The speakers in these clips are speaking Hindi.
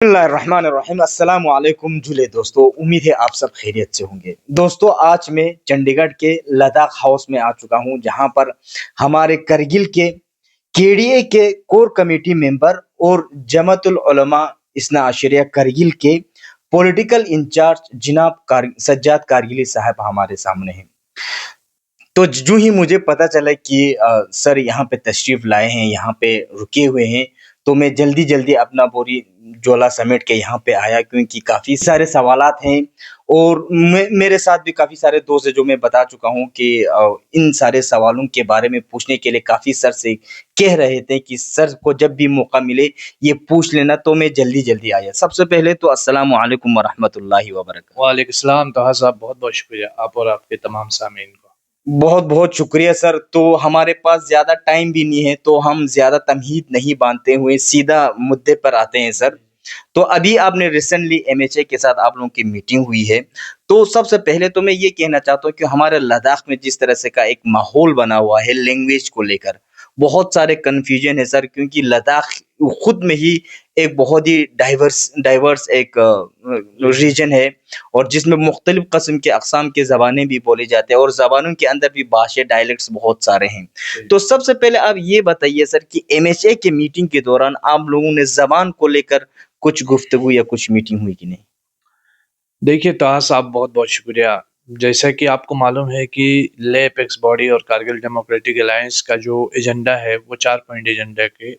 बिस्मिल्लाहिर्रहमानिर्रहीम अस्सलामु अलैकुम जुले दोस्तों, उम्मीद है आप सब खैरियत से होंगे। दोस्तों, आज मैं चंडीगढ़ के लद्दाख हाउस में आ चुका हूं, जहां पर हमारे करगिल के केडीए के कोर कमेटी मेंबर और जमातुल उलमा इस्ना अशरिया करगिल के पॉलिटिकल इंचार्ज जनाब सज्जाद कारगिली साहब हमारे सामने हैं। तो यूं ही मुझे पता चला कि सर यहाँ पे तशरीफ लाए हैं, यहाँ पे रुके हुए हैं। तो मैं जल्दी जल्दी अपना बोरी झोला समेट के यहाँ पे आया, क्योंकि काफ़ी सारे सवालात हैं और मेरे साथ भी काफ़ी सारे दोस्त हैं, जो मैं बता चुका हूँ कि इन सारे सवालों के बारे में पूछने के लिए काफ़ी सर से कह रहे थे कि सर को जब भी मौका मिले ये पूछ लेना। तो मैं जल्दी जल्दी आया। सबसे पहले तो अस्सलाम वालेकुम वरहमतुल्लाहि वबरकातुहू। वालेकुम तहा साहब, बहुत बहुत शुक्रिया आप और आपके तमाम सामीन को। बहुत बहुत शुक्रिया सर। तो हमारे पास ज़्यादा टाइम भी नहीं है, तो हम ज़्यादा तमहीद नहीं बांधते हुए सीधा मुद्दे पर आते हैं सर। तो अभी आपने रिसेंटली एमएचए के साथ आप लोगों की मीटिंग हुई है। तो सबसे पहले तो मैं ये कहना चाहता हूँ कि हमारे लद्दाख में जिस तरह से का एक माहौल बना हुआ है लैंग्वेज को लेकर, बहुत सारे कन्फ्यूजन है सर, क्योंकि लद्दाख खुद में ही एक बहुत ही डाइवर्स डाइवर्स एक रीजन है, और जिसमें मुख्तलिफ कस्म के अक़साम की ज़बानें भी बोली जाती हैं, और ज़बानों के अंदर भी भाषा डायलेक्ट्स बहुत सारे हैं। तो सबसे पहले आप ये बताइए सर कि एमएचए की मीटिंग के दौरान आप लोगों ने ज़बान को लेकर कुछ गुफ्तगू या कुछ मीटिंग हुई कि नहीं? देखिए तहा साहब, बहुत बहुत शुक्रिया। जैसा कि आपको मालूम है कि ले एपेक्स बॉडी और कारगिल डेमोक्रेटिक अलायंस का जो एजेंडा है वो 4 पॉइंट एजेंडा के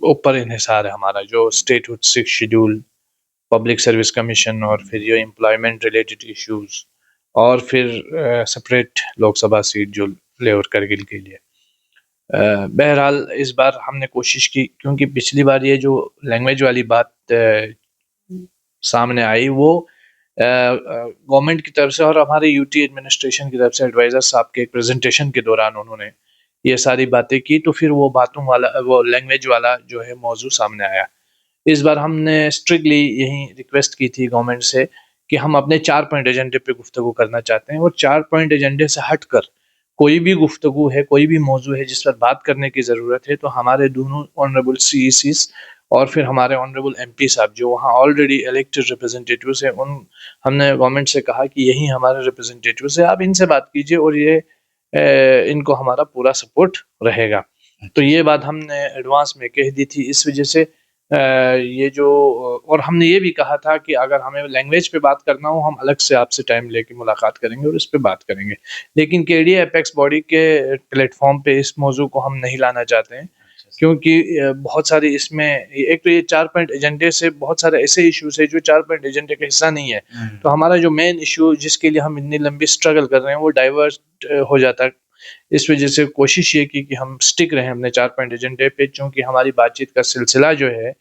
ऊपर इन्हिसार है हमारा, जो statehood 6 schedule, public service commission और फिर ये एम्प्लॉयमेंट रिलेटेड इश्यूज, और फिर सेपरेट लोकसभा सीट जो ले और करगिल के लिए। बहरहाल इस बार हमने कोशिश की, क्योंकि पिछली बार ये जो लैंग्वेज वाली बात सामने आई वो गवर्नमेंट की तरफ से और हमारे यूटी एडमिनिस्ट्रेशन की तरफ से एडवाइज़र साहब के एक प्रेजेंटेशन के दौरान उन्होंने ये सारी बातें की, तो फिर वो बातों वाला वो लैंग्वेज वाला जो है मौजू सामने आया। इस बार हमने स्ट्रिक्टली यही रिक्वेस्ट की थी गवर्नमेंट से कि हम अपने 4 पॉइंट एजेंडे पे गुफ्तगू करना चाहते हैं, और 4 पॉइंट एजेंडे से हटकर कोई भी गुफ्तगू है, कोई भी मौजू है जिस पर बात करने की ज़रूरत है, तो हमारे दोनों ऑनरेबल सीईसीज और फिर हमारे ऑनरेबल एमपी साहब जो वहाँ ऑलरेडी इलेक्टेड रिप्रेजेंटेटिव्स हैं, उन हमने गवर्नमेंट से कहा कि यही हमारे रिप्रेजेंटेटिव्स हैं, आप इनसे बात कीजिए और ये इनको हमारा पूरा सपोर्ट रहेगा। तो ये बात हमने एडवांस में कह दी थी। इस वजह से ये जो, और हमने ये भी कहा था कि अगर हमें लैंग्वेज पे बात करना हो, हम अलग से आपसे टाइम लेके मुलाकात करेंगे और इस पे बात करेंगे। लेकिन केडीए एपेक्स बॉडी के प्लेटफॉर्म पे इस मौजू को हम नहीं लाना चाहते हैं, क्योंकि बहुत सारी इसमें, एक तो ये 4 पॉइंट एजेंडे से बहुत सारे ऐसे इश्यूज है जो 4 पॉइंट एजेंडे का हिस्सा नहीं है। तो हमारा जो मेन इशू जिसके लिए हम इतनी लंबी स्ट्रगल कर रहे हैं वो डाइवर्ट हो जाता है। इस वजह से कोशिश ये की कि हम स्टिक रहें अपने 4 पॉइंट एजेंडे पे, क्योंकि हमारी बातचीत का सिलसिला जो है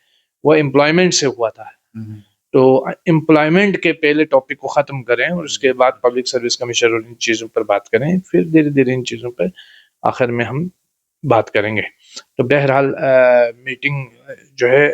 वो एम्प्लॉयमेंट से हुआ था। तो एम्प्लॉयमेंट के पहले टॉपिक को ख़त्म करें और उसके बाद पब्लिक सर्विस कमीशन और इन चीज़ों पर बात करें, फिर धीरे धीरे इन चीज़ों पर आखिर में हम बात करेंगे। तो बहरहाल मीटिंग जो है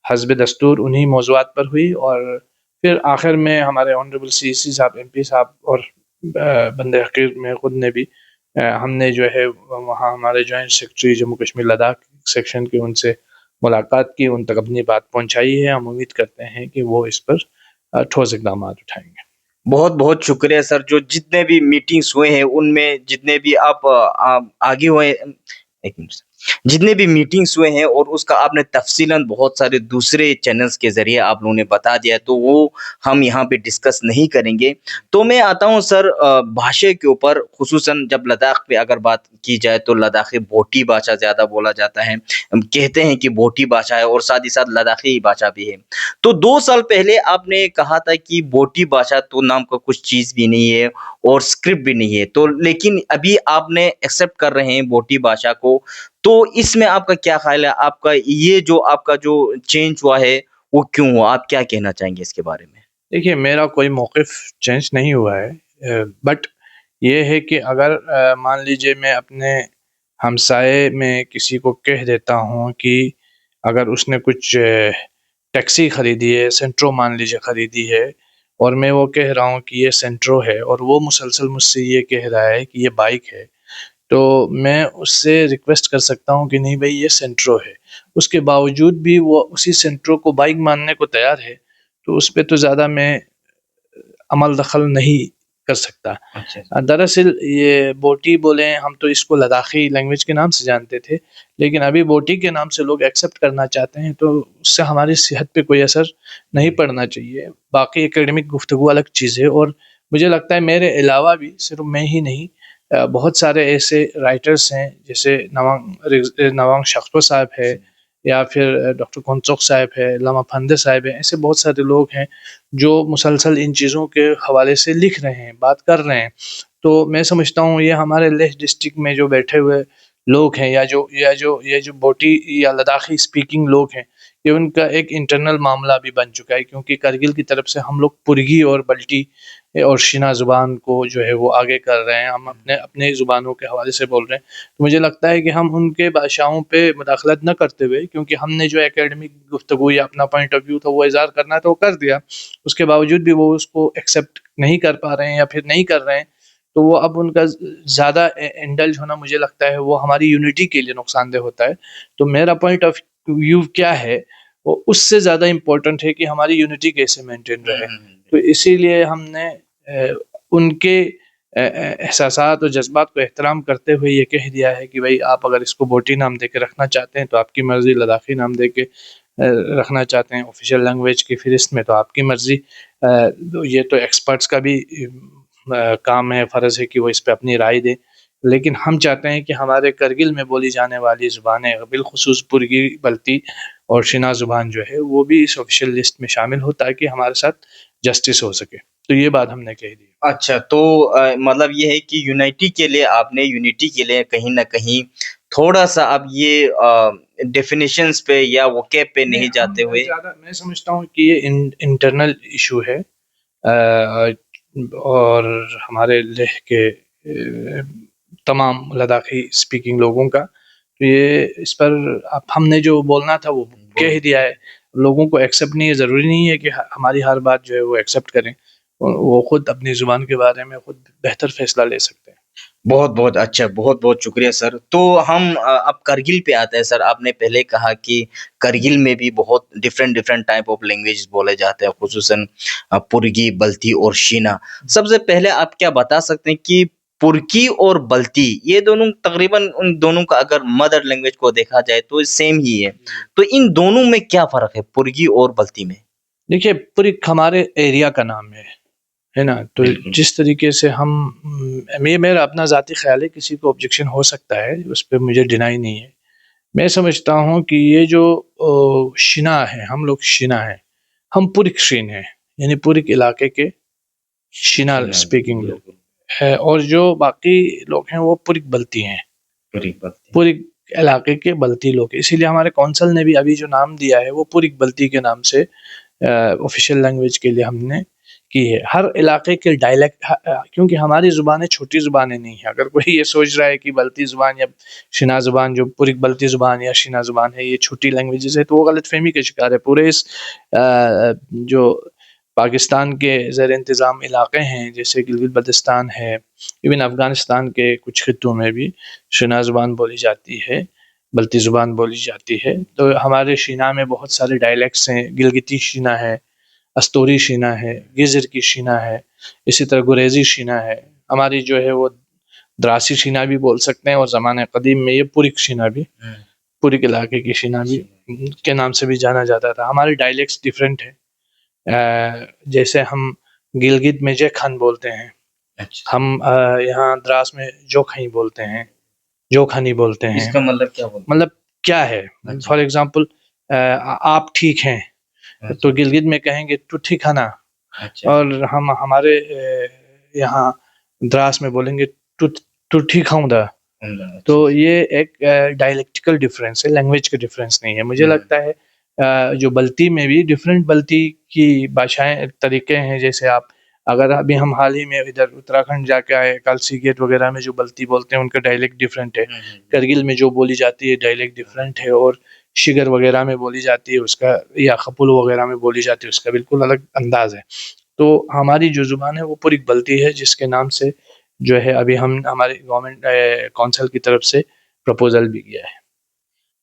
हस्ब दस्तूर उन्हीं मौज़ूआत पर हुई, और फिर आखिर में हमारे ऑनरेबल सीईसी साहब, एमपी साहब और बंदे हकीर में खुद ने भी हमने जो है वहाँ हमारे joint secretary Jammu Kashmir Ladakh section के उनसे मुलाकात की, उन तक अपनी बात पहुँचाई है। हम उम्मीद करते हैं कि वो इस पर ठोस इक़दाम उठाएंगे। बहुत बहुत शुक्रिया सर। जो जितने भी मीटिंग्स हुए हैं उनमें जितने भी आप आगे हुए, एक मिनट सर, जितने भी मीटिंग्स हुए हैं और उसका आपने तफसीलन बहुत सारे दूसरे चैनल्स के ज़रिए आप लोगों ने बता दिया है, तो वो हम यहाँ पे डिस्कस नहीं करेंगे। तो मैं आता हूँ सर भाषा के ऊपर, खुसूसन जब लद्दाख पे अगर बात की जाए तो लद्दाखी बोटी भाषा ज़्यादा बोला जाता है। हम कहते हैं कि बोटी भाषा है और साथ ही साथ लद्दाखी भाषा भी है। तो 2 साल पहले आपने कहा था कि बोटी भाषा तो नाम का कुछ चीज़ भी नहीं है और स्क्रिप्ट भी नहीं है। तो लेकिन अभी आपने एक्सेप्ट कर रहे हैं बोटी भाषा को। तो इसमें आपका क्या ख़्याल है? आपका ये जो आपका जो चेंज हुआ है, वो क्यों हुआ? आप क्या कहना चाहेंगे इसके बारे में? देखिए, मेरा कोई मौक़िफ़ चेंज नहीं हुआ है, बट ये है कि अगर मान लीजिए मैं अपने हमसाये में किसी को कह देता हूँ कि अगर उसने कुछ टैक्सी ख़रीदी है, सेंट्रो मान लीजिए ख़रीदी है, और मैं वो कह रहा हूँ कि ये सेंट्रो है, और वो मुसलसल मुझसे ये कह रहा है कि ये बाइक है, तो मैं उससे रिक्वेस्ट कर सकता हूँ कि नहीं भाई ये सेंट्रो है, उसके बावजूद भी वो उसी सेंट्रो को बाइक मानने को तैयार है, तो उस पे तो ज़्यादा मैं अमल दखल नहीं कर सकता। अच्छा। दरअसल ये बोटी बोलें, हम तो इसको लद्दाखी लैंग्वेज के नाम से जानते थे, लेकिन अभी बोटी के नाम से लोग एक्सेप्ट करना चाहते हैं, तो उससे हमारी सेहत पे कोई असर नहीं पड़ना चाहिए। बाकी एकेडमिक गुफ्तगू अलग चीज़ है, और मुझे लगता है मेरे अलावा भी सिर्फ मैं ही नहीं, बहुत सारे ऐसे राइटर्स हैं, जैसे नवांग शख्सो साहब है, या फिर डॉक्टर कौंचोक साहब है, लामा फंदे साहब है, ऐसे बहुत सारे लोग हैं जो मुसलसल इन चीज़ों के हवाले से लिख रहे हैं, बात कर रहे हैं। तो मैं समझता हूँ ये हमारे लेह डिस्ट्रिक्ट में जो बैठे हुए लोग हैं, या जो बोटी या लद्दाखी स्पीकिंग लोग हैं, ये उनका एक इंटरनल मामला भी बन चुका है, क्योंकि करगिल की तरफ से हम लोग पुरगी और बल्टी और शिना ज़ुबान को जो है वो आगे कर रहे हैं, हम अपने अपने ज़ुबानों के हवाले से बोल रहे हैं। तो मुझे लगता है कि हम उनके भाषाओं पे मुदाखलत न करते हुए, क्योंकि हमने जो एकेडमिक गुफ्तगू या अपना पॉइंट ऑफ व्यू था वो इज़हार करना था वो कर दिया, उसके बावजूद भी वो उसको एक्सेप्ट नहीं कर पा रहे हैं या फिर नहीं कर रहे हैं, तो वो अब उनका ज़्यादा इंडल्ज होना, मुझे लगता है वो हमारी यूनिटी के लिए नुकसानदेह होता है। तो मेरा पॉइंट ऑफ व्यू क्या है, वो उससे ज़्यादा इम्पोर्टेंट है कि हमारी यूनिटी कैसे मेंटेन रहे। तो इसीलिए हमने उनके एहसासात और जज्बात को एहतराम करते हुए ये कह दिया है कि भाई आप अगर इसको बोटी नाम दे के रखना चाहते हैं तो आपकी मर्ज़ी, लद्दाखी नाम दे के रखना चाहते हैं ऑफिशियल लैंग्वेज की फ़हरिस्त में तो आपकी मर्ज़ी। ये तो एक्सपर्ट्स का भी काम है, फ़र्ज़ है कि वो इस पे अपनी राय दें। लेकिन हम चाहते हैं कि हमारे करगिल में बोली जाने वाली ज़ुबानें, बिलख़ुसूस पुरगी, बल्ती और शिना ज़ुबान जो है वो भी इस ऑफिशियल लिस्ट में शामिल हो, ताकि हमारे साथ जस्टिस हो सके। तो ये बात हमने कह दी। अच्छा, तो मतलब ये है कि यूनिटी के लिए कहीं न कहीं थोड़ा-सा अब ये डेफ़िनिशंस पे या वोकैब पे नहीं जाते हुए। मैं समझता हूँ कि ये इंटरनल इशू है, और हमारे लेह के तमाम लद्दाखी स्पीकिंग लोगों का, तो ये इस पर अब हमने जो बोलना था वो कह ही दिया है। लोगों को एक्सेप्ट नहीं है, ज़रूरी नहीं है कि हमारी हर बात जो है वो एक्सेप्ट करें, वो खुद अपनी ज़ुबान के बारे में खुद बेहतर फैसला ले सकते हैं। बहुत-बहुत अच्छा, बहुत-बहुत शुक्रिया सर। तो हम अब करगिल पे आते हैं सर। आपने पहले कहा कि करगिल में भी बहुत डिफरेंट टाइप ऑफ लैंग्वेजेस बोले जाते हैं, ख़ुसूसन पुरगी, बल्ती और शीना। सबसे पहले आप क्या बता सकते हैं कि पुरकी और बल्ती ये दोनों तकरीबन, उन दोनों का अगर मदर लैंग्वेज को देखा जाए तो सेम ही है। तो इन दोनों में क्या फ़र्क है, पुरगी और बल्ती में? देखिए, पुरिक हमारे एरिया का नाम है ना? तो बिल्कुल। जिस तरीके से हम ये मेरा अपना ज़ाती ख़्याल है, किसी को ऑब्जेक्शन हो सकता है, उस पे मुझे डिनाई नहीं है। मैं समझता हूँ कि ये जो शिना है, हम लोग शिना हैं, हम पुरिक शिन हैं, यानी पुरिक इलाके के शिना स्पीकिंग लोग बिल्कुल। हैं, और जो बाकी लोग हैं वो पुरिक बल्ती हैं। पुरिक बल्ती। पुरिक इलाके के बल्ती लोग हैं, इसीलिए हमारे कौंसल ने भी अभी जो नाम दिया है वो पुरिक बल्ती के नाम से ऑफिशियल लैंग्वेज के लिए हमने की है। हर इलाके के डायलेक्ट, क्योंकि हमारी ज़ुबानें छोटी ज़ुबानें नहीं हैं। अगर कोई ये सोच रहा है कि बल्ती ज़ुबान या शिना ज़ुबान, जो पुरिक बल्ती ज़ुबान या शिना ज़ुबान है, ये छोटी लैंग्वेजेस है, तो वो गलतफ़हमी का शिकार है। पूरे इस जो पाकिस्तान के ज़ेर इंतज़ाम इलाके हैं, जैसे गिलगित बल्तिस्तान है, इवन अफ़गानिस्तान के कुछ खित्तों में भी शिना ज़ुबान बोली जाती है, बल्ती ज़ुबान बोली जाती है। तो हमारे शिना में बहुत सारे डायलेक्ट्स हैं, गिलगिती शिना है, अस्तूरी शिना है, गिज़र की शिना है, इसी तरह गुरेज़ी शिना है। हमारी जो है वो द्रासी शिना भी बोल सकते हैं, और ज़माने क़दीम में ये पुरिक शिना भी, पुरिक इलाके की शिना भी के नाम से भी जाना जाता था। हमारे डायलेक्ट्स डिफरेंट हैं। जैसे हम गिलगित में जेखन बोलते हैं, अच्छा। हम यहाँ द्रास में जोखई बोलते हैं, जोखनी बोलते हैं। इसका मतलब क्या बोलते मतलब क्या है, अच्छा। फॉर एग्ज़ाम्पल आप ठीक हैं, हैं? तो अच्छा। गिलगित में कहेंगे तू ठीक है ना? अच्छा। और हम हमारे यहाँ द्रास में बोलेंगे तू तू ठीक हूँ दा। तो अच्छा। ये एक डायलेक्टिकल डिफरेंस है, लैंग्वेज का डिफरेंस नहीं है। मुझे लगता है जो बल्ती में भी डिफरेंट बल्ती की भाषाएँ तरीके हैं, जैसे आप अगर अभी हम हाल ही में इधर उत्तराखंड जाके आए, कालसी गेट वगैरह में जो बल्ती बोलते हैं उनका डायलेक्ट डिफरेंट है। करगिल में जो बोली जाती है डायलेक्ट डिफरेंट है, और शिगर वगैरह में बोली जाती है उसका, या खपुल वगैरह में बोली जाती है उसका बिल्कुल अलग अंदाज़ है। तो हमारी जो ज़ुबान है वो पुरिक बल्ती है, जिसके नाम से जो है अभी हमारे गवर्नमेंट काउंसिल की तरफ से प्रपोजल भी किया है।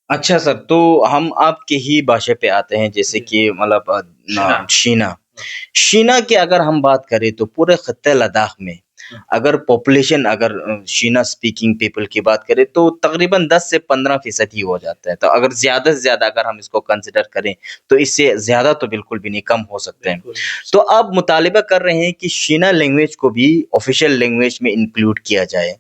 अच्छा सर, तो हम आपके ही भाषा पे आते हैं, जैसे जी। कि मतलब शिना। शीना। शीना की अगर हम बात करें तो पूरे खत्ते लद्दाख में अगर पॉपुलेशन, अगर शीना स्पीकिंग पीपल की बात करें तो तकरीबन 10 से 15% ही हो जाता है। तो अगर ज़्यादा से ज़्यादा अगर हम इसको कंसिडर करें तो इससे ज़्यादा तो बिल्कुल भी नहीं, कम हो सकते हैं। बिल्कुल। तो आप मुतालिबा कर रहे हैं कि शीना लैंग्वेज को भी ऑफिशियल लैंग्वेज में इंक्लूड किया जाए।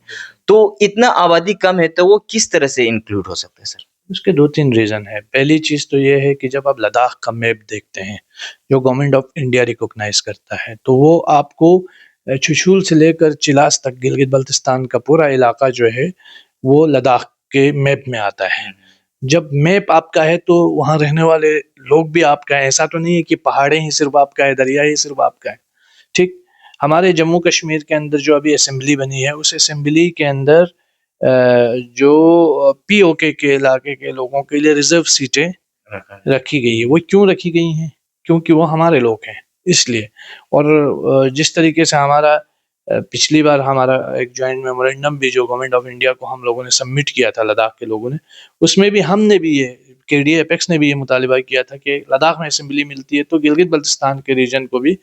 तो इतना आबादी कम है तो वो किस तरह से इंक्लूड हो सकता है सर? उसके 2-3 रीज़न है। पहली चीज़ तो ये है कि जब आप लद्दाख का मैप देखते हैं, जो गवर्नमेंट ऑफ इंडिया रिकॉग्नाइज़ करता है, तो वो आपको चुशूल से लेकर चिलास तक गिलगित-बाल्टिस्तान का पूरा इलाका जो है, वो लद्दाख के मैप में आता है। जब मैप आपका है तो वहाँ रहने वाले लोग भी आपका है, ऐसा तो नहीं है कि पहाड़ें ही सिर्फ़ आपका है, दरिया ही सिर्फ़ आपका है, ठीक? हमारे जम्मू कश्मीर के अंदर जो अभी असेंबली बनी है, उस असेंबली के अंदर जो पीओके के इलाके के लोगों के लिए रिज़र्व सीटें रखी गई है। वो क्यों रखी गई हैं? क्योंकि वो हमारे लोग हैं, इसलिए। और जिस तरीके से हमारा पिछली बार हमारा एक जॉइंट मेमोरेंडम भी जो गवर्नमेंट ऑफ इंडिया को हम लोगों ने सबमिट किया था लद्दाख के लोगों ने, उसमें भी हमने भी ये केडीए एपेक्स ने भी ये मुतालिबा किया था कि लद्दाख में असेंबली मिलती है तो गिलगित-बाल्टिस्तान के रीजन को भी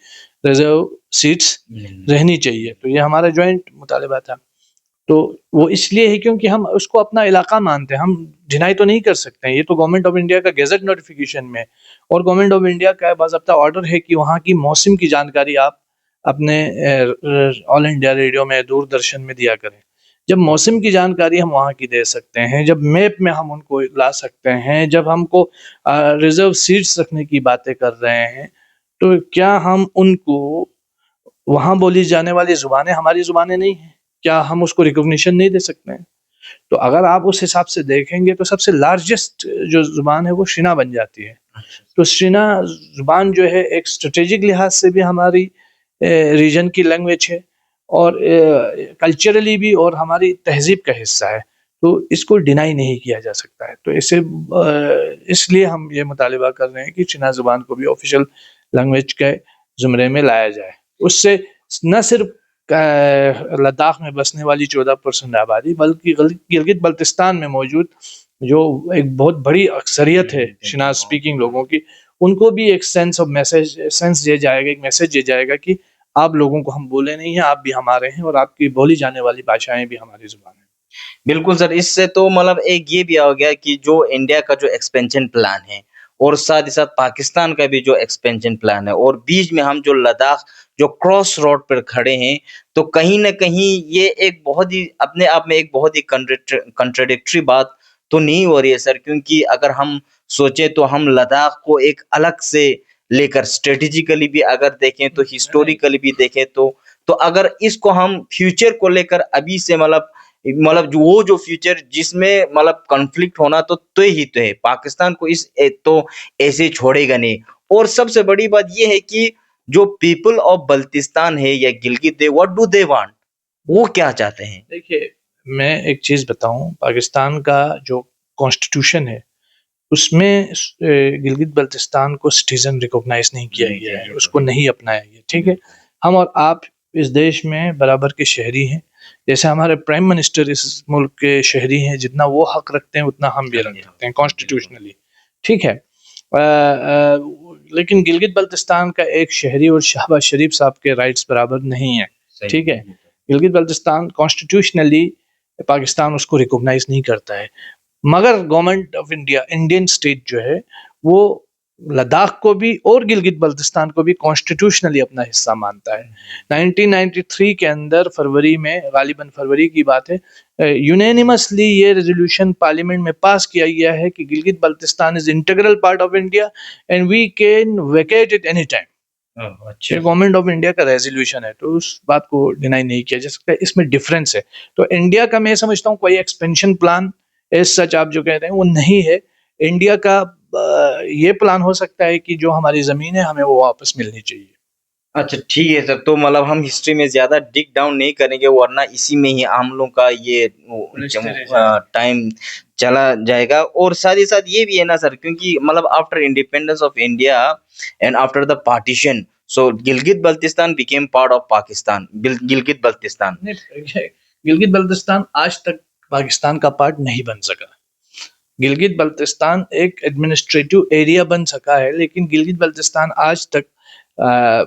रिज़र्व सीट्स रहनी चाहिए। तो ये हमारा जॉइंट मुतालिबा था। तो वो इसलिए है क्योंकि हम उसको अपना इलाका मानते हैं, हम डिनाई तो नहीं कर सकते हैं। ये तो गवर्नमेंट ऑफ इंडिया का गेज़ेट नोटिफ़िकेशन में है और गवर्नमेंट ऑफ इंडिया का बाज़ाब्ता ऑर्डर है कि वहाँ की मौसम की जानकारी आप अपने ऑल इंडिया रेडियो में, दूरदर्शन में दिया करें। जब मौसम की जानकारी हम वहाँ की दे सकते हैं, जब मैप में हम उनको ला सकते हैं, जब हमको रिज़र्व सीट्स रखने की बातें कर रहे हैं, तो क्या हम उनको वहाँ बोली जाने वाली ज़ुबानें हमारी ज़ुबानें नहीं हैं? क्या हम उसको रिकॉग्निशन नहीं दे सकते हैं? तो अगर आप उस हिसाब से देखेंगे तो सबसे लार्जेस्ट जो ज़ुबान है वो शिना बन जाती है। तो शिना ज़ुबान जो है एक स्ट्रैटेजिक लिहाज से भी हमारी रीजन की लैंग्वेज है और कल्चरली भी और हमारी तहज़ीब का हिस्सा है। तो इसको डिनाई नहीं किया जा सकता है। तो इसलिए हम ये मुतालिबा कर रहे हैं कि शिना ज़ुबान को भी ऑफ़िशियल लैंग्वेज के ज़ुमरे में लाया जाए। उससे न सिर्फ़ लद्दाख में बसने वाली 14% आबादी बल्कि गिलगित-बाल्टिस्तान में मौजूद जो एक बहुत बड़ी अक्सरियत है शिना स्पीकिंग लोगों की, उनको भी एक सेंस दिया जाएगा, एक मैसेज दिया जाएगा कि आप लोगों को हम भूले नहीं हैं, आप भी हमारे हैं और आपकी बोली जाने वाली भाषाएँ भी हमारी ज़ुबान है। बिल्कुल सर, इससे तो मतलब एक ये भी हो गया कि जो इंडिया का जो एक्सपेंशन प्लान है और साथ ही साथ पाकिस्तान का भी जो एक्सपेंशन प्लान है और बीच में हम जो लद्दाख जो क्रॉस रोड पर खड़े हैं, तो कहीं न कहीं ये एक बहुत ही अपने आप में एक बहुत ही कंट्राडिक्टरी बात तो नहीं हो रही है सर, क्योंकि अगर हम सोचें तो हम लद्दाख को एक अलग से लेकर स्ट्रैटेजिकली भी अगर देखें तो हिस्टोरिकली भी देखें तो अगर इसको हम फ्यूचर को लेकर अभी से मतलब जो फ्यूचर जिसमें मतलब कॉन्फ्लिक्ट होना तो ही तो है। पाकिस्तान को तो ऐसे छोड़ेगा नहीं। और सबसे बड़ी बात ये है कि जो पीपल ऑफ बल्तिस्तान है या गिलगित है, व्हाट डू दे वांट? वो क्या चाहते हैं? देखिए, मैं एक चीज़ बताऊँ, पाकिस्तान का जो कॉन्स्टिट्यूशन है, उसमें गिलगित-बाल्टिस्तान को सिटीज़न रिकॉग्नाइज़ नहीं किया गया है, उसको नहीं अपनाया गया, ठीक है? हम और आप इस देश में बराबर के शहरी हैं, जैसे हमारे प्राइम मिनिस्टर इस मुल्क के शहरी हैं, जितना वो हक रखते हैं, उतना हम भी रखते हैं कॉन्स्टिट्यूशनली, ठीक है? लेकिन गिलगित-बाल्टिस्तान का एक शहरी और शहबाज शरीफ साहब के राइट्स बराबर नहीं है, ठीक है? गिलगित-बाल्टिस्तान कॉन्स्टिट्यूशनली पाकिस्तान उसको रिकॉग्नाइज़ नहीं करता है। मगर government of India, Indian state जो है, वो लद्दाख को भी और गिलगित-बाल्टिस्तान को भी कॉन्स्टिट्यूशनली अपना हिस्सा मानता है। 1993 के अंदर फरवरी में, गालिबन फरवरी की बात है, यूनानिमसली ये रेज़ोल्यूशन पार्लियामेंट में पास किया गया है कि Gilgit Baltistan is integral part of India and we can vacate it any time. ये गवर्नमेंट ऑफ इंडिया का रेज़ोल्यूशन है, तो उस बात को डिनाई नहीं किया जा सकता। इसमें डिफरेंस है। तो इंडिया का मैं समझता हूँ कोई एक्सपेंशन प्लान एज़ सच आप जो कह रहे हैं वो नहीं है। इंडिया का ये प्लान हो सकता है कि जो हमारी ज़मीन है हमें वो वापस मिलनी चाहिए। अच्छा, ठीक है सर, तो मतलब हम हिस्ट्री में ज़्यादा डिग डाउन नहीं करेंगे, वरना इसी में ही हम लोग का ये टाइम चला जाएगा। और साथ ही साथ ये भी है ना सर, क्योंकि मतलब after independence of India and after the partition, So Gilgit Baltistan became part of Pakistan. Gilgit Baltistan. नहीं, गिलगित बल्तिस्तान आज तक पाकिस्तान का पार्ट नहीं बन सका। गिलगित बल्तिस्तान एक एडमिनिस्ट्रेटिव एरिया बन सका है, लेकिन गिलगित बल्तिस्तान आज तक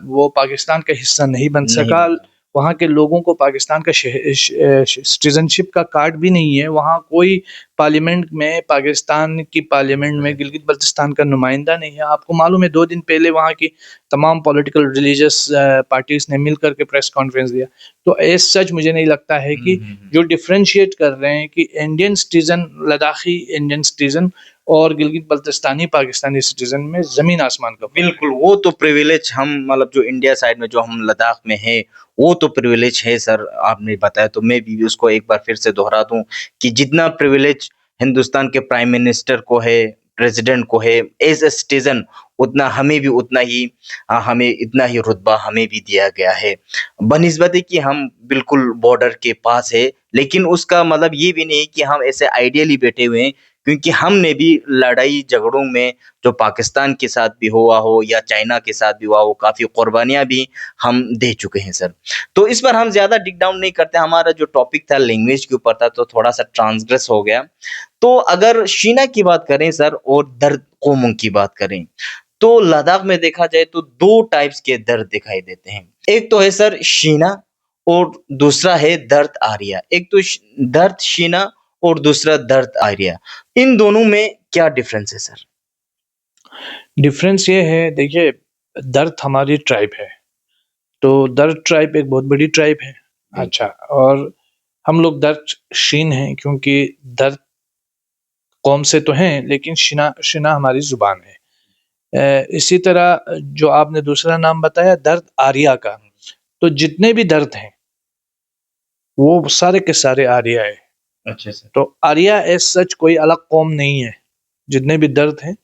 वो पाकिस्तान का हिस्सा नहीं बन नहीं सका। बना। वहाँ के लोगों को पाकिस्तान का सिटीजनशिप का कार्ड भी नहीं है। वहाँ कोई पार्लियामेंट में, पाकिस्तान की पार्लियामेंट में गिलगित बल्तिस्तान का नुमाइंदा नहीं है। आपको मालूम है 2 दिन पहले वहाँ की तमाम पॉलिटिकल रिलीजियस पार्टीज ने मिल करके प्रेस कॉन्फ्रेंस दिया। तो एज सच मुझे नहीं लगता है कि जो डिफ्रेंशिएट कर रहे हैं कि Indian citizen, Ladakhi Indian citizen और गिलगित बल्तिस्तानी पाकिस्तानी सिटीजन में जमीन आसमान का फर्क है। बिल्कुल, वो तो प्रिविलेज हम मतलब जो इंडिया साइड में जो हम लद्दाख में है, वो तो प्रिविलेज है सर, आपने बताया तो मैं भी उसको एक बार फिर से दोहरा दूं कि जितना प्रिविलेज हिंदुस्तान के प्राइम मिनिस्टर को है, प्रेसिडेंट को है एज ए सिटीजन, उतना हमें भी उतना ही हमें इतना ही रुतबा हमें भी दिया गया है। बनिस्बत कि हम बिल्कुल बॉर्डर के पास है, लेकिन उसका मतलब ये भी नहीं कि हम ऐसे आइडियली बैठे हुए हैं, क्योंकि हमने भी लड़ाई झगड़ों में जो पाकिस्तान के साथ भी हुआ हो या चाइना के साथ भी हुआ हो, काफ़ी कुर्बानियाँ भी हम दे चुके हैं सर। तो इस पर हम ज़्यादा डिग डाउन नहीं करते, हमारा जो टॉपिक था लैंग्वेज के ऊपर था, तो थोड़ा-सा ट्रांसग्रेस हो गया। तो अगर शीना की बात करें सर और दर्द कौमों की बात करें, तो लद्दाख में देखा जाए तो 2 टाइप्स के दर्द दिखाई देते हैं। एक तो है सर शीना और दूसरा है दर्द आर्या। एक तो दर्द शीना और दूसरा दर्द आर्या। इन दोनों में क्या डिफरेंस है सर? डिफरेंस ये है, देखिए, दर्द हमारी ट्राइब है, तो दर्द ट्राइब एक बहुत बड़ी ट्राइब है। अच्छा, और हम लोग दर्द शीन हैं, क्योंकि दर्द कौम से तो हैं, लेकिन शिना शिना हमारी जुबान है। इसी तरह जो आपने दूसरा नाम बताया दर्द आर्या का, तो जितने भी दर्द हैं वो सारे के सारे आर्या है। अच्छा सर। तो आर्या एज सच कोई अलग कौम नहीं है। जितने भी दर्द हैं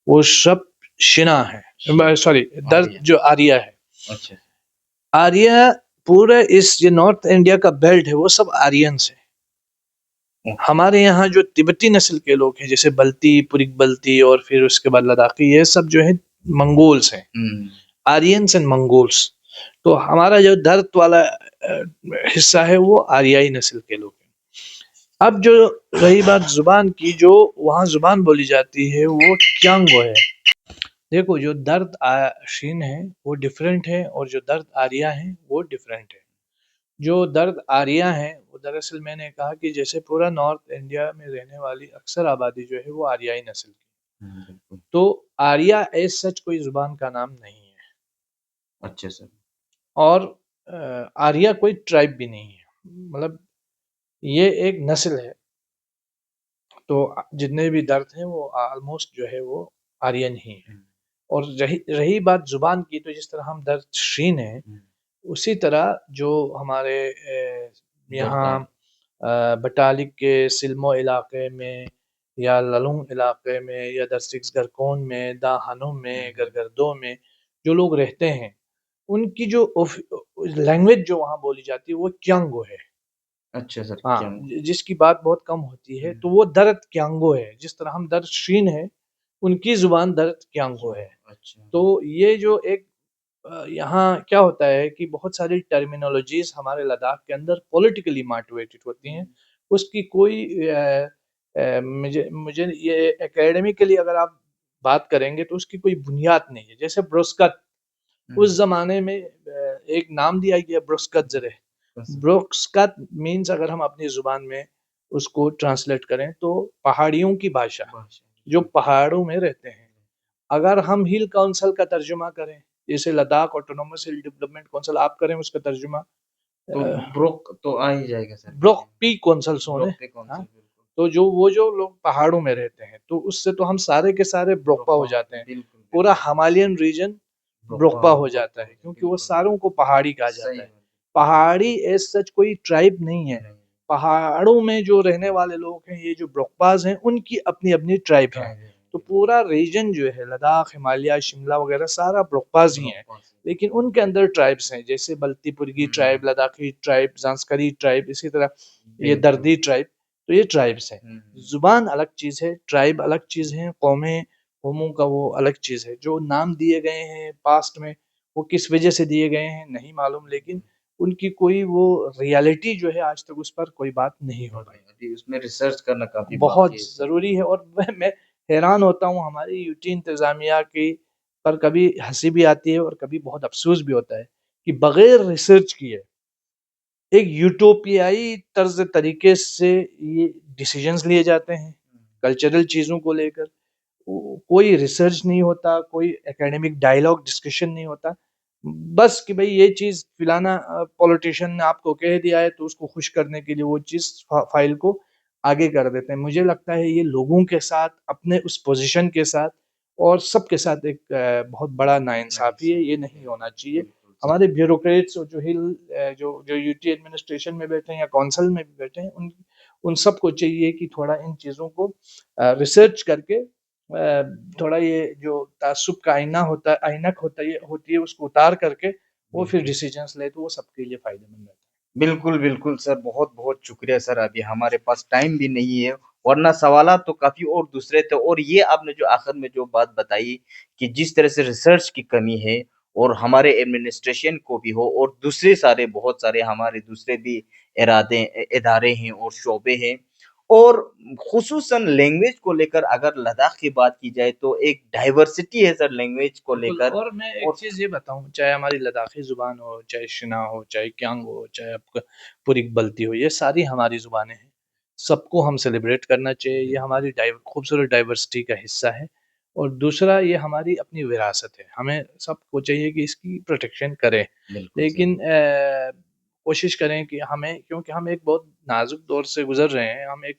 वो सब शिना है, सॉरी, दर्द जो आर्या है। अच्छा। आर्या पूरे इस ये नॉर्थ इंडिया का बेल्ट है, वो सब आर्यंस है। हमारे यहाँ जो तिब्बती नस्ल के लोग हैं, जैसे बल्ती, पुरिक बल्ती और फिर उसके बाद लद्दाखी, ये सब जो है मंगोल्स हैं, आर्यंस एंड मंगोल्स। तो हमारा जो दर्द वाला हिस्सा है वो आर्याई नस्ल के लोग हैं। अब जो रही बात जुबान की, जो वहाँ जुबान बोली जाती है वो क्यांगो है। देखो, जो दर्द शीन है वो डिफरेंट है और जो दर्द आर्या है वो डिफरेंट है। जो दर्द आर्या है वो दरअसल मैंने कहा कि जैसे पूरा नॉर्थ इंडिया में रहने वाली अक्सर आबादी जो है वो आर्याई नस्ल की। तो आर्या एज सच कोई जुबान का नाम नहीं है। अच्छा सर। और आर्या कोई ट्राइब भी नहीं है, मतलब ये एक नस्ल है। तो जितने भी दर्द हैं वो ऑलमोस्ट जो है वो आर्यन ही है। और रही बात जुबान की, तो जिस तरह हम दर्द शीन है, उसी तरह जो हमारे यहाँ बटालिक के सिल्मो इलाके में या ललुंग इलाके में या दरसिक्स गरकोन में, दा हनुम में, गरगरदो में जो लोग रहते हैं, उनकी जो लैंग्वेज जो वहाँ बोली जाती है वो क्यांगो है। अच्छा सर। हाँ, जिसकी बात बहुत कम होती है, तो वो दर्द क्यांगो है। जिस तरह हम दर्द शीन है, उनकी जुबान दर्द क्यांगो है। अच्छा। तो ये जो एक यहाँ क्या होता है कि बहुत सारी टर्मिनोलॉजीज हमारे लद्दाख के अंदर पॉलिटिकली मोटिवेटेड होती हैं। उसकी कोई मुझे मुझे ये एकेडमिकली अगर आप बात करेंगे तो उसकी कोई बुनियाद नहीं है। जैसे ब्रोस्कत, उस जमाने में एक नाम दिया गया ब्रोस्कत जरे। ब्रोस्कत मीन्स अगर हम अपनी जुबान में उसको ट्रांसलेट करें तो पहाड़ियों की भाषा, जो पहाड़ों में रहते हैं। अगर हम हिल काउंसिल का तर्जुमा करें, जैसे लद्दाख ऑटोनोमस हिल डेवलपमेंट काउंसिल, आप करें उसका तर्जुमा, तो ब्रोक तो आ ही जाएगा सर। ब्रोक पी काउंसिल सोने। ब्रोक पे कौन सा? तो जो लोग पहाड़ों में रहते हैं, तो उससे तो हम सारे के सारे ब्रोकपा हो जाते हैं। बिल्कुल। पूरा हिमालयन रीजन ब्रोकपा हो जाता है, क्योंकि वो सारों को पहाड़ी कहा जाता है। पहाड़ी एज सच कोई ट्राइब नहीं है। पहाड़ों में जो रहने वाले लोग हैं, ये जो ब्रोकपाज हैं, उनकी अपनी अपनी ट्राइब है। तो पूरा रीजन जो है लद्दाख, हिमालय, शिमला वगैरह सारा ब्रोकपाज ही है। लेकिन उनके अंदर ट्राइब्स हैं, जैसे बल्तीपुरगी ट्राइब, लद्दाखी ट्राइब, जांस्करी ट्राइब, इसी तरह ये दर्दी ट्राइब। तो ये ट्राइब्स हैं। जुबान अलग चीज़ है, ट्राइब अलग चीज़ है, कौमें, कौमों का वो अलग चीज़ है। जो नाम दिए गए हैं पास्ट में, वो किस वजह से दिए गए हैं नहीं मालूम, लेकिन उनकी कोई वो रियलिटी जो है आज तक उस पर कोई बात नहीं हो पाई। अभी उसमें रिसर्च करना काफी बहुत बाकी है। ज़रूरी है, और मैं हैरान होता हूँ हमारी यूटी इंतज़ामिया की, पर कभी हँसी भी आती है और कभी बहुत अफ़सोस भी होता है कि बग़ैर रिसर्च किए एक यूटोपियाई तर्ज़ तरीके से ये डिसीज़न्स लिए जाते हैं, कल्चरल चीज़ों को लेकर। कोई रिसर्च नहीं होता, कोई एकेडमिक डायलॉग डिस्कशन नहीं होता। बस कि भई ये चीज़ फ़लाना पॉलिटिशियन ने आपको कह दिया है तो उसको खुश करने के लिए वो चीज़ फ़ाइल को आगे कर देते हैं। मुझे लगता है ये लोगों के साथ, अपने उस पोज़ीशन के साथ और सबके साथ एक बहुत बड़ा नाइंसाफ़ी है, ये नहीं होना चाहिए। बिल्कुल सही। हमारे ब्यूरोक्रेट्स जो जो यूटी एडमिनिस्ट्रेशन में बैठे हैं या कौंसल में भी बैठे हैं, उन सबको चाहिए कि थोड़ा इन चीज़ों को रिसर्च करके थोड़ा ये जो ताज्जुब का आईना होता है, ऐनक होती है उसको उतार करके वो फिर बिल्कुल डिसीजंस ले तो वो सबके लिए फ़ायदेमंद रहता बिल्कुल, बिल्कुल सर, बहुत-बहुत शुक्रिया सर, अभी हमारे पास टाइम भी नहीं है, वरना सवालात तो काफ़ी और दूसरे थे और ये आपने जो आखिर में जो बात बताई कि जिस तरह से रिसर्च की कमी है और हमारे एडमिनिस्ट्रेशन को भी हो और दूसरे सारे बहुत सारे हमारे दूसरे भी इदारे हैं और शोबे हैं और खुसूसन लैंग्वेज को लेकर अगर लद्दाख की बात की जाए तो एक डाइवर्सिटी है सर लैंग्वेज को है। बिल्कुल, लेकर और मैं एक और चीज़ ये बताऊँ, चाहे हमारी लद्दाखी ज़ुबान हो, चाहे शिना हो, चाहे क्यांग हो, चाहे आपका पुरिक बल्ती हो, ये सारी हमारी ज़ुबानें हैं। सबको हम सेलिब्रेट करना चाहिए, ये हमारी खूबसूरत डाइवर्सिटी का हिस्सा है। और दूसरा ये हमारी अपनी विरासत है, हमें सबको चाहिए कि इसकी प्रोटेक्शन करें। बिल्कुल सर, लेकिन कोशिश करें कि हमें, क्योंकि हम एक बहुत नाज़ुक दौर से गुज़र रहे हैं, हम एक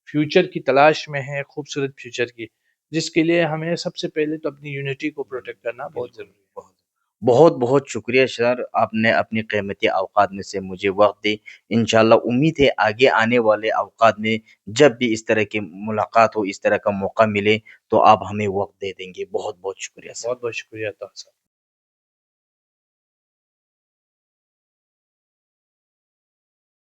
फ्यूचर की तलाश में हैं, खूबसूरत फ्यूचर की, जिसके लिए हमें सबसे पहले तो अपनी यूनिटी को प्रोटेक्ट करना बहुत बिल्कुल, ज़रूरी है। बहुत। बहुत-बहुत शुक्रिया सर, आपने अपनी कीमती औकात में से मुझे वक़्त दी। इंशाअल्लाह उम्मीद है आगे आने वाले औकात में जब भी इस तरह की मुलाकात हो, इस तरह का मौका मिले, तो आप हमें वक़्त दे देंगे। बहुत-बहुत शुक्रिया सर। बहुत-बहुत शुक्रिया आपका।